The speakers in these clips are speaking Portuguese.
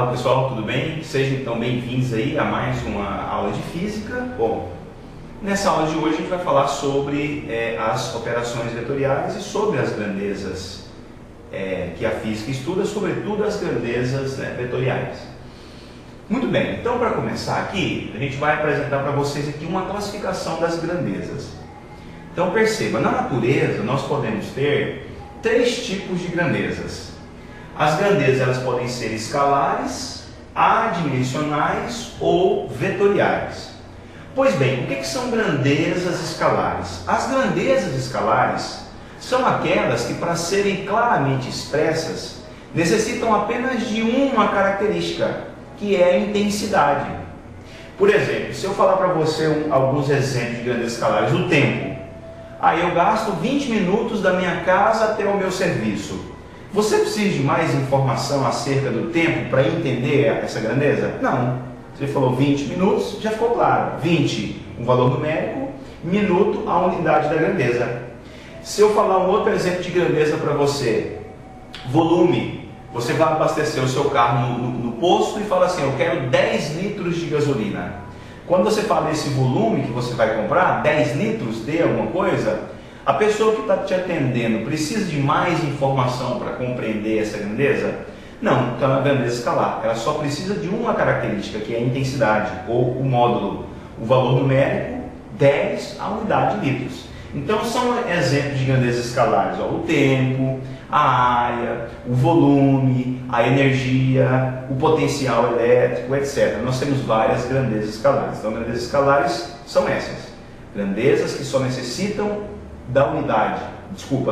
Fala pessoal, tudo bem? Sejam então bem-vindos aí a mais uma aula de física. Bom, nessa aula de hoje a gente vai falar sobre as operações vetoriais e sobre as grandezas que a física estuda, sobretudo as grandezas vetoriais. Muito bem, então para começar aqui, a gente vai apresentar para vocês aqui uma classificação das grandezas. Então perceba, na natureza nós podemos ter três tipos de grandezas. As grandezas elas podem ser escalares, adimensionais ou vetoriais. Pois bem, o que são grandezas escalares? As grandezas escalares são aquelas que, para serem claramente expressas, necessitam apenas de uma característica, que é a intensidade. Por exemplo, se eu falar para você alguns exemplos de grandezas escalares, o tempo. Eu gasto 20 minutos da minha casa até o meu serviço. Você precisa de mais informação acerca do tempo para entender essa grandeza? Não. Você falou 20 minutos, já ficou claro. 20, um valor numérico, minuto, a unidade da grandeza. Se eu falar um outro exemplo de grandeza para você, volume. Você vai abastecer o seu carro no posto e fala assim, eu quero 10 litros de gasolina. Quando você fala esse volume que você vai comprar, 10 litros de alguma coisa, a pessoa que está te atendendo precisa de mais informação para compreender essa grandeza? Não, então é uma grandeza escalar. Ela só precisa de uma característica, que é a intensidade, ou o módulo, o valor numérico, 10 a unidade de litros. Então são exemplos de grandezas escalares, o tempo, a área, o volume, a energia, o potencial elétrico, etc. Nós temos várias grandezas escalares. Então grandezas escalares são essas. Grandezas que só necessitam da unidade,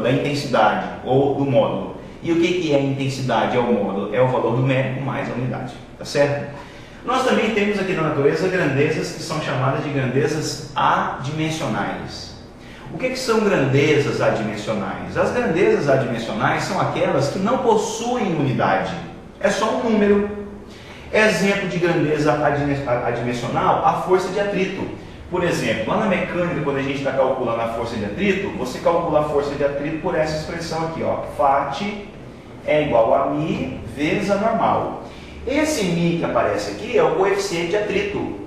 da intensidade ou do módulo. E o que é a intensidade? É o módulo, é o valor numérico mais a unidade, tá certo? Nós também temos aqui na natureza grandezas que são chamadas de grandezas adimensionais. O que são grandezas adimensionais? As grandezas adimensionais são aquelas que não possuem unidade, é só um número. Exemplo de grandeza adimensional, a força de atrito. Por exemplo, lá na mecânica, quando a gente está calculando a força de atrito, você calcula a força de atrito por essa expressão aqui, Φ é igual a μ vezes a normal. Esse μ que aparece aqui é o coeficiente de atrito.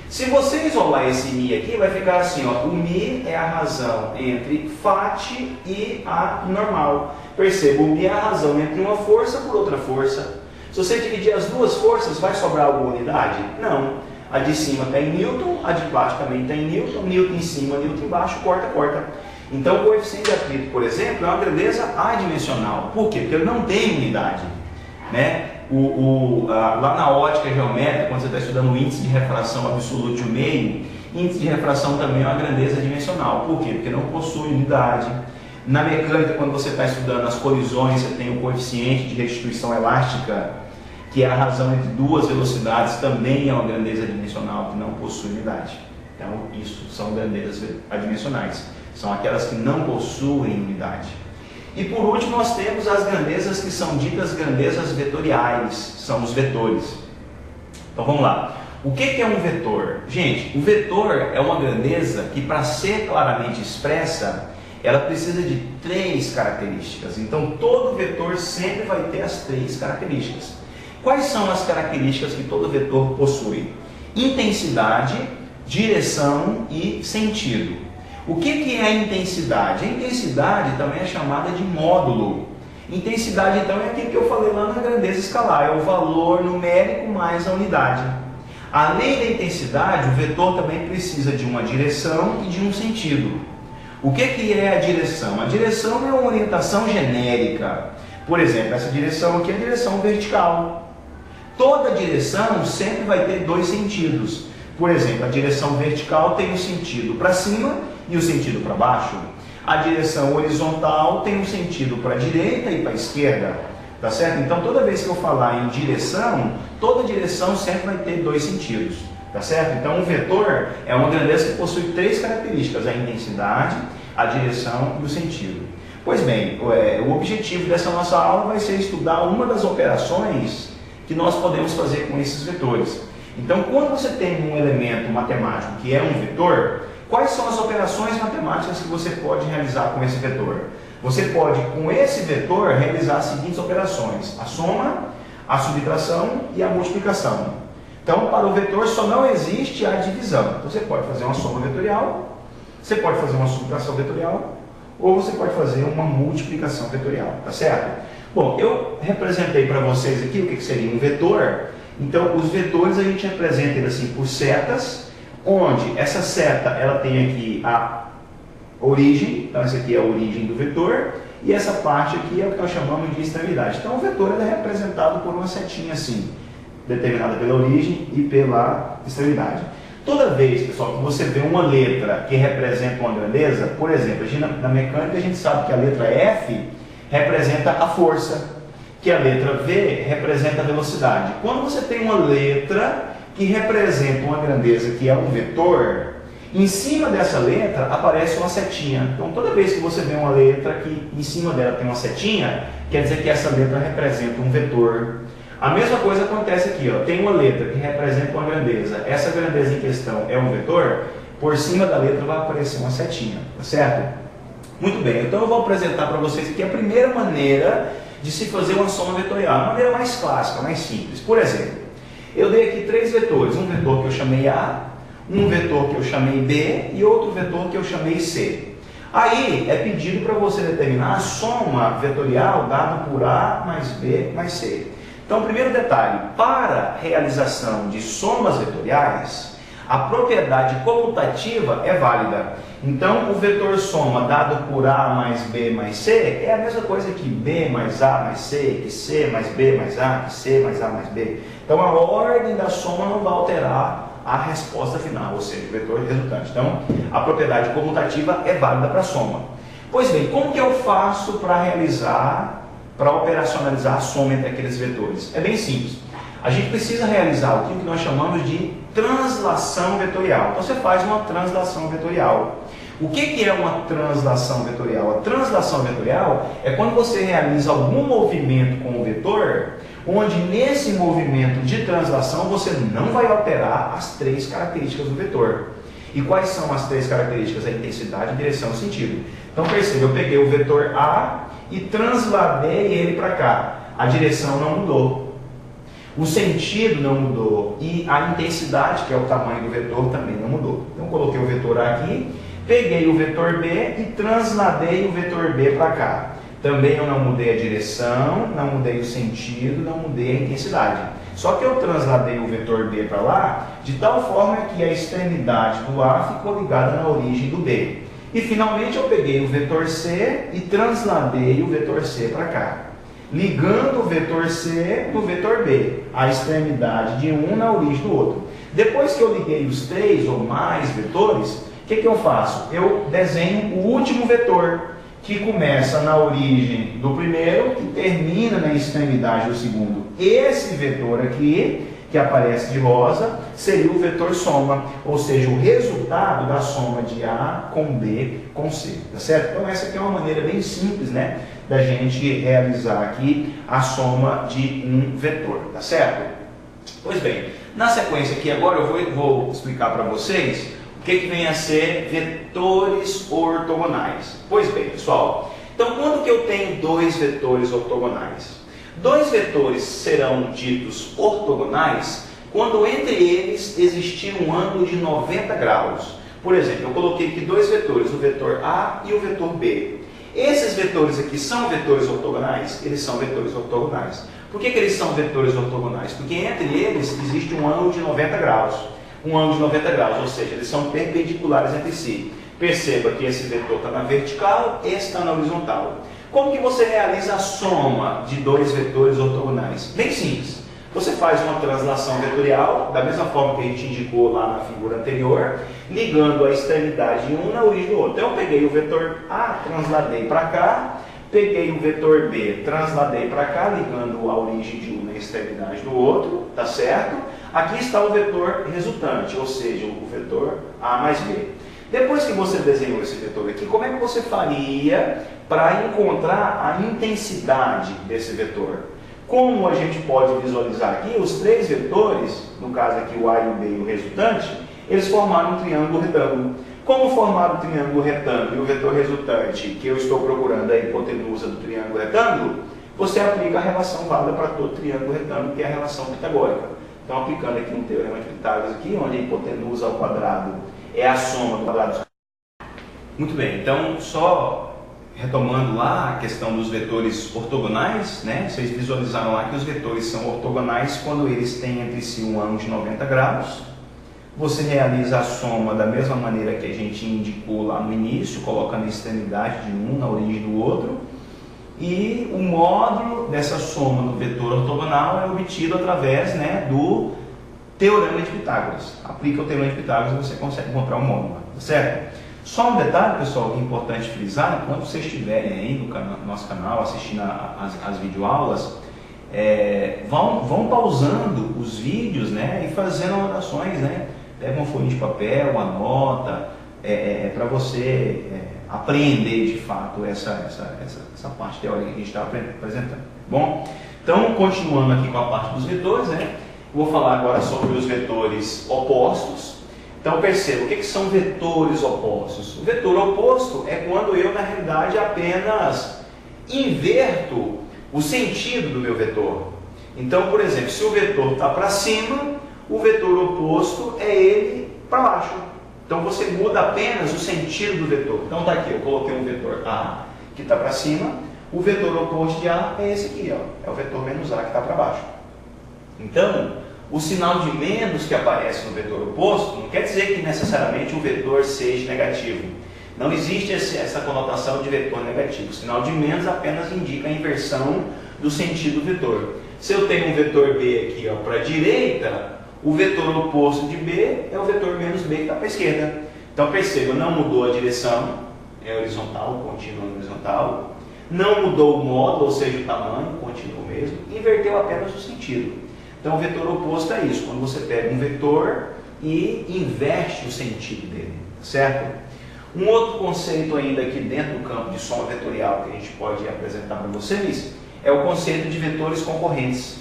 Se você isolar esse μ aqui, vai ficar assim, o μ é a razão entre Φ e a normal. Perceba, o μ é a razão entre uma força por outra força. Se você dividir as duas forças, vai sobrar alguma unidade? Não. A de cima está em Newton, a de baixo também está em Newton, Newton em cima, Newton embaixo, corta. Então o coeficiente de atrito, por exemplo, é uma grandeza adimensional. Por quê? Porque ele não tem unidade. Lá na ótica geométrica, quando você está estudando o índice de refração absoluto de um meio, índice de refração também é uma grandeza adimensional. Por quê? Porque não possui unidade. Na mecânica, quando você está estudando as colisões, você tem o coeficiente de restituição elástica, que é a razão entre duas velocidades, também é uma grandeza adimensional que não possui unidade. Então, isso são grandezas adimensionais. São aquelas que não possuem unidade. E por último, nós temos as grandezas que são ditas grandezas vetoriais, são os vetores. Então, vamos lá. O que é um vetor? Gente, o vetor é uma grandeza que, para ser claramente expressa, ela precisa de três características. Então, todo vetor sempre vai ter as três características. Quais são as características que todo vetor possui? Intensidade, direção e sentido. O que é a intensidade? A intensidade também é chamada de módulo. Intensidade, então, é aquilo que eu falei lá na grandeza escalar, é o valor numérico mais a unidade. Além da intensidade, o vetor também precisa de uma direção e de um sentido. O que é a direção? A direção é uma orientação genérica. Por exemplo, essa direção aqui é a direção vertical. Toda direção sempre vai ter dois sentidos. Por exemplo, a direção vertical tem um sentido para cima e o sentido para baixo. A direção horizontal tem um sentido para a direita e para a esquerda. Tá certo? Então, toda vez que eu falar em direção, toda direção sempre vai ter dois sentidos. Tá certo? Então, um vetor é uma grandeza que possui três características: a intensidade, a direção e o sentido. Pois bem, o objetivo dessa nossa aula vai ser estudar uma das operações que nós podemos fazer com esses vetores. Então, quando você tem um elemento matemático que é um vetor, quais são as operações matemáticas que você pode realizar com esse vetor? Você pode, com esse vetor, realizar as seguintes operações: a soma, a subtração e a multiplicação. Então, para o vetor só não existe a divisão. Então, você pode fazer uma soma vetorial, você pode fazer uma subtração vetorial, ou você pode fazer uma multiplicação vetorial, tá certo? Bom, eu representei para vocês aqui o que seria um vetor. Então, os vetores a gente representa ele assim por setas, onde essa seta ela tem aqui a origem, então essa aqui é a origem do vetor, e essa parte aqui é o que nós chamamos de extremidade. Então, o vetor ele é representado por uma setinha assim, determinada pela origem e pela extremidade. Toda vez, pessoal, que você vê uma letra que representa uma grandeza, por exemplo, na mecânica a gente sabe que a letra F representa a força, que a letra V representa a velocidade. Quando você tem uma letra que representa uma grandeza que é um vetor, em cima dessa letra aparece uma setinha. Então toda vez que você vê uma letra que em cima dela tem uma setinha, quer dizer que essa letra representa um vetor. A mesma coisa acontece aqui, ó. Tem uma letra que representa uma grandeza. Essa grandeza em questão é um vetor, por cima da letra vai aparecer uma setinha, tá certo? Muito bem, então eu vou apresentar para vocês aqui a primeira maneira de se fazer uma soma vetorial, a maneira mais clássica, mais simples. Por exemplo, eu dei aqui três vetores, um vetor que eu chamei A, um vetor que eu chamei B e outro vetor que eu chamei C. Aí é pedido para você determinar a soma vetorial dada por A mais B mais C. Então, primeiro detalhe, para realização de somas vetoriais, a propriedade comutativa é válida. Então, o vetor soma dado por A mais B mais C é a mesma coisa que B mais A mais C, que C mais B mais A, que C mais A mais B. Então, a ordem da soma não vai alterar a resposta final, ou seja, o vetor resultante. Então, a propriedade comutativa é válida para a soma. Pois bem, como que eu faço para operacionalizar a soma entre aqueles vetores? É bem simples. A gente precisa realizar o que nós chamamos de translação vetorial. Então, você faz uma translação vetorial. O que é uma translação vetorial? A translação vetorial é quando você realiza algum movimento com o vetor, onde nesse movimento de translação você não vai alterar as três características do vetor. E quais são as três características? A intensidade, direção e sentido. Então perceba, eu peguei o vetor A e transladei ele para cá. A direção não mudou. O sentido não mudou. E a intensidade, que é o tamanho do vetor, também não mudou. Então coloquei o vetor A aqui, peguei o vetor B e transladei o vetor B para cá. Também eu não mudei a direção, não mudei o sentido, não mudei a intensidade. Só que eu transladei o vetor B para lá, de tal forma que a extremidade do A ficou ligada na origem do B. E finalmente eu peguei o vetor C e transladei o vetor C para cá, ligando o vetor C no vetor B, a extremidade de um na origem do outro. Depois que eu liguei os três ou mais vetores, o que eu faço? Eu desenho o último vetor, que começa na origem do primeiro, que termina na extremidade do segundo. Esse vetor aqui, que aparece de rosa, seria o vetor soma, ou seja, o resultado da soma de A com B com C, tá certo? Então essa aqui é uma maneira bem simples, né, da gente realizar aqui a soma de um vetor, tá certo? Pois bem, na sequência aqui agora eu vou explicar para vocês o que vem a ser vetores ortogonais. Pois bem, pessoal, então quando que eu tenho dois vetores ortogonais? Dois vetores serão ditos ortogonais quando entre eles existir um ângulo de 90 graus. Por exemplo, eu coloquei aqui dois vetores, o vetor A e o vetor B. Esses vetores aqui são vetores ortogonais? Eles são vetores ortogonais. Por que eles são vetores ortogonais? Porque entre eles existe um ângulo de 90 graus. Um ângulo de 90 graus, ou seja, eles são perpendiculares entre si. Perceba que esse vetor está na vertical, esse está na horizontal. Como que você realiza a soma de dois vetores ortogonais? Bem simples. Você faz uma translação vetorial, da mesma forma que a gente indicou lá na figura anterior, ligando a extremidade de um na origem do outro. Então eu peguei o vetor A, transladei para cá, peguei o vetor B, transladei para cá, ligando a origem de um na extremidade do outro, tá certo? Aqui está o vetor resultante, ou seja, o vetor A mais B. Depois que você desenhou esse vetor aqui, como é que você faria para encontrar a intensidade desse vetor? Como a gente pode visualizar aqui, os três vetores, no caso aqui o A e o B e o resultante, eles formaram um triângulo retângulo. Como formar o triângulo retângulo e o vetor resultante, que eu estou procurando a hipotenusa do triângulo retângulo, você aplica a relação válida para todo triângulo retângulo, que é a relação pitagórica. Então, aplicando aqui um teorema de Pitágoras aqui, onde a hipotenusa ao quadrado é a soma do quadrado. Muito bem, então, só retomando lá a questão dos vetores ortogonais, né? Vocês visualizaram lá que os vetores são ortogonais quando eles têm entre si um ângulo de 90 graus. Você realiza a soma da mesma maneira que a gente indicou lá no início, colocando a extremidade de um na origem do outro. E o módulo dessa soma do vetor ortogonal é obtido através, né, do teorema de Pitágoras. Aplica o teorema de Pitágoras e você consegue encontrar o módulo, certo? Só um detalhe, pessoal, que é importante frisar: enquanto vocês estiverem aí no nosso canal assistindo as videoaulas, vão pausando os vídeos, né, e fazendo anotações, né? Pega uma folha de papel, anota, para você aprender de fato essa parte teórica que a gente está apresentando. Bom, então, continuando aqui com a parte dos vetores, né, vou falar agora sobre os vetores opostos. Então, perceba, o que são vetores opostos? O vetor oposto é quando eu, na realidade, apenas inverto o sentido do meu vetor. Então, por exemplo, se o vetor está para cima, o vetor oposto é ele para baixo. Então, você muda apenas o sentido do vetor. Então, está aqui, eu coloquei um vetor A que está para cima, o vetor oposto de A é esse aqui, ó, é o vetor menos A que está para baixo. Então, o sinal de menos que aparece no vetor oposto não quer dizer que necessariamente o vetor seja negativo. Não existe essa conotação de vetor negativo. O sinal de menos apenas indica a inversão do sentido do vetor. Se eu tenho um vetor B aqui para a direita, o vetor oposto de B é o vetor menos B que está para a esquerda. Então perceba, não mudou a direção, é horizontal, continua horizontal. Não mudou o módulo, ou seja, o tamanho, continua o mesmo. Inverteu apenas o sentido. Então, o vetor oposto é isso, quando você pega um vetor e inverte o sentido dele, certo? Um outro conceito ainda aqui dentro do campo de soma vetorial que a gente pode apresentar para vocês é o conceito de vetores concorrentes.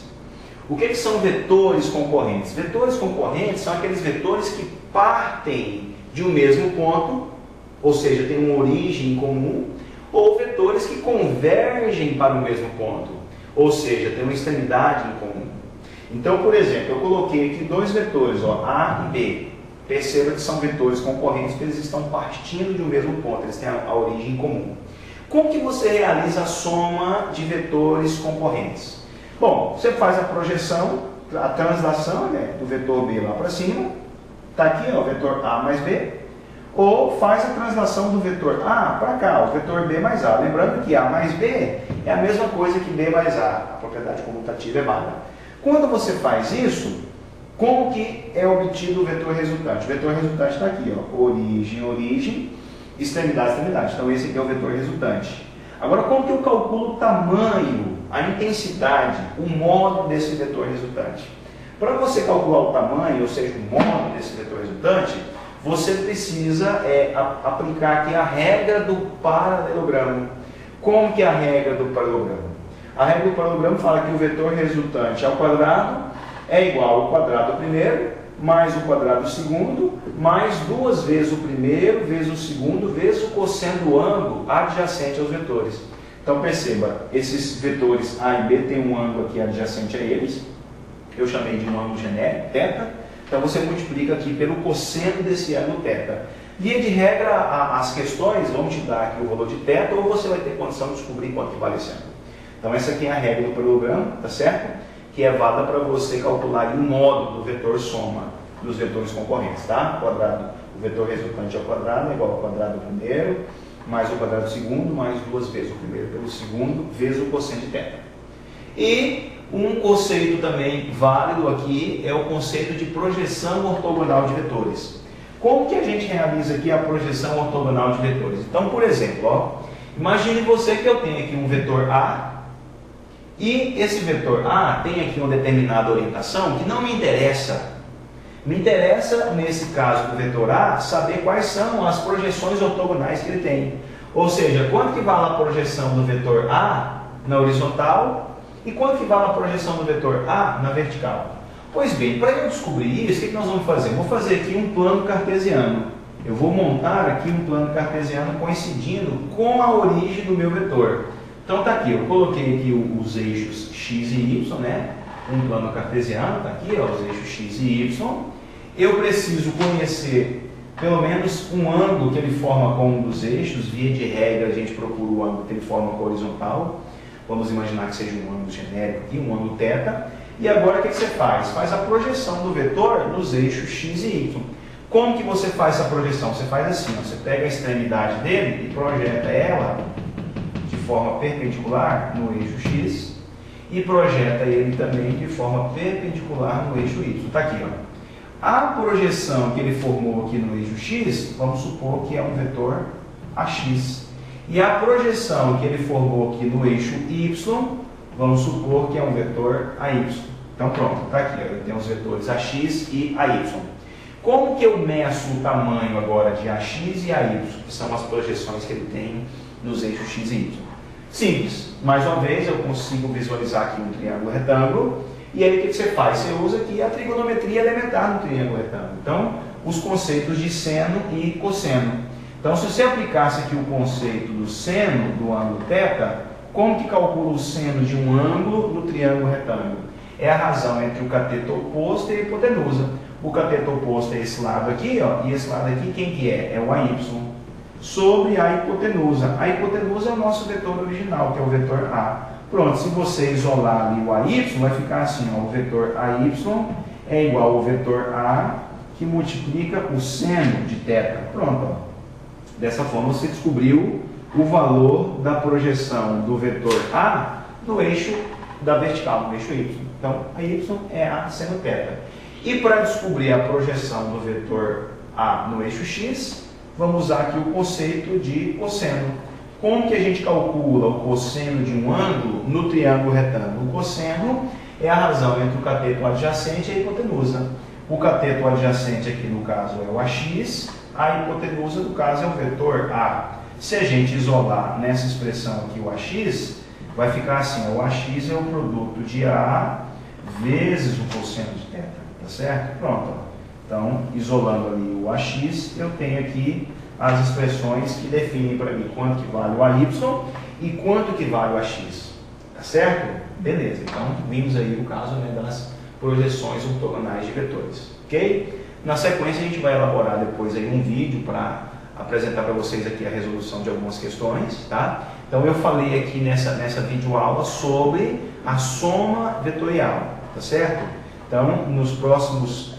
O que são vetores concorrentes? Vetores concorrentes são aqueles vetores que partem de um mesmo ponto, ou seja, têm uma origem comum, ou vetores que convergem para o mesmo ponto, ou seja, têm uma extremidade em comum. Então, por exemplo, eu coloquei aqui dois vetores, ó, A e B. Perceba que são vetores concorrentes porque eles estão partindo de um mesmo ponto, eles têm a origem comum. Como que você realiza a soma de vetores concorrentes? Bom, você faz a projeção, a translação, né, do vetor B lá para cima, está aqui, ó, o vetor A mais B, ou faz a translação do vetor A para cá, o vetor B mais A. Lembrando que A mais B é a mesma coisa que B mais A, a propriedade comutativa é válida. Quando você faz isso, como que é obtido o vetor resultante? O vetor resultante está aqui, ó, origem, origem, extremidade, extremidade. Então esse aqui é o vetor resultante. Agora, como que eu calculo o tamanho, a intensidade, o módulo desse vetor resultante? Para você calcular o tamanho, ou seja, o módulo desse vetor resultante, você precisa aplicar aqui a regra do paralelogramo. Como que é a regra do paralelogramo? A regra do paralelogramo fala que o vetor resultante ao quadrado é igual ao quadrado do primeiro, mais o quadrado do segundo, mais duas vezes o primeiro, vezes o segundo, vezes o cosseno do ângulo adjacente aos vetores. Então perceba, esses vetores A e B têm um ângulo aqui adjacente a eles, eu chamei de um ângulo genérico, θ. Então você multiplica aqui pelo cosseno desse ângulo θ. Via de regra, as questões vão te dar aqui o valor de θ, ou você vai ter condição de descobrir quanto que vale esse ângulo. Então essa aqui é a regra do paralelogramo, tá certo? Que é válida para você calcular o módulo do vetor soma dos vetores concorrentes, tá? Quadrado, o vetor resultante ao quadrado é igual ao quadrado do primeiro, mais o quadrado do segundo, mais duas vezes o primeiro pelo segundo, vezes o cosseno de θ. E um conceito também válido aqui é o conceito de projeção ortogonal de vetores. Como que a gente realiza aqui a projeção ortogonal de vetores? Então, por exemplo, ó, imagine você que eu tenho aqui um vetor A, e esse vetor A tem aqui uma determinada orientação que não me interessa. Me interessa, nesse caso do vetor A, saber quais são as projeções ortogonais que ele tem. Ou seja, quanto que vale a projeção do vetor A na horizontal e quanto que vale a projeção do vetor A na vertical. Pois bem, para eu descobrir isso, o que nós vamos fazer? Vou fazer aqui um plano cartesiano. Eu vou montar aqui um plano cartesiano coincidindo com a origem do meu vetor. Então tá aqui, eu coloquei aqui os eixos x e y, né? Um plano cartesiano, tá aqui, ó, os eixos x e y. Eu preciso conhecer pelo menos um ângulo que ele forma com um dos eixos. Via de regra, a gente procura o ângulo que ele forma com a horizontal. Vamos imaginar que seja um ângulo genérico aqui, um ângulo θ. E agora o que você faz? Faz a projeção do vetor nos eixos x e y. Como que você faz essa projeção? Você faz assim, ó, você pega a extremidade dele e projeta ela de forma perpendicular no eixo x e projeta ele também de forma perpendicular no eixo y. Está aqui, ó. A projeção que ele formou aqui no eixo x, vamos supor que é um vetor AX. E a projeção que ele formou aqui no eixo y, vamos supor que é um vetor AY. Então pronto, está aqui, ó, ele tem os vetores AX e AY. Como que eu meço o tamanho agora de AX e AY, que são as projeções que ele tem nos eixos x e y? Simples. Mais uma vez, eu consigo visualizar aqui um triângulo retângulo. E aí o que você faz? Você usa aqui a trigonometria elementar no triângulo retângulo. Então, os conceitos de seno e cosseno. Então, se você aplicasse aqui o conceito do seno do ângulo θ, como que calcula o seno de um ângulo no triângulo retângulo? É a razão entre o cateto oposto e a hipotenusa. O cateto oposto é esse lado aqui, ó, e esse lado aqui quem que é? É o AY. Sobre a hipotenusa. A hipotenusa é o nosso vetor original, que é o vetor A. Pronto, se você isolar ali o AY, vai ficar assim, ó, o vetor AY é igual ao vetor A, que multiplica o seno de θ. Pronto, ó. Dessa forma você descobriu o valor da projeção do vetor A no eixo da vertical, no eixo Y. Então, a Y é A seno θ. E para descobrir a projeção do vetor A no eixo X, vamos usar aqui o conceito de cosseno. Como que a gente calcula o cosseno de um ângulo no triângulo retângulo? O cosseno é a razão entre o cateto adjacente e a hipotenusa. O cateto adjacente aqui no caso é o AX, a hipotenusa no caso é o vetor A. Se a gente isolar nessa expressão aqui o AX, vai ficar assim, o AX é o produto de A vezes o cosseno de θ, tá certo? Pronto. Então, isolando ali o AX, eu tenho aqui as expressões que definem para mim quanto que vale o AY e quanto que vale o AX. Tá certo? Beleza. Então, vimos aí o caso, né, das projeções ortogonais de vetores. Ok? Na sequência, a gente vai elaborar depois aí um vídeo para apresentar para vocês aqui a resolução de algumas questões, tá? Então, eu falei aqui nessa videoaula sobre a soma vetorial, tá certo? Então, nos próximos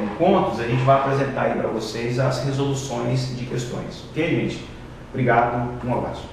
encontros, a gente vai apresentar aí para vocês as resoluções de questões. Ok, gente? Obrigado, um abraço.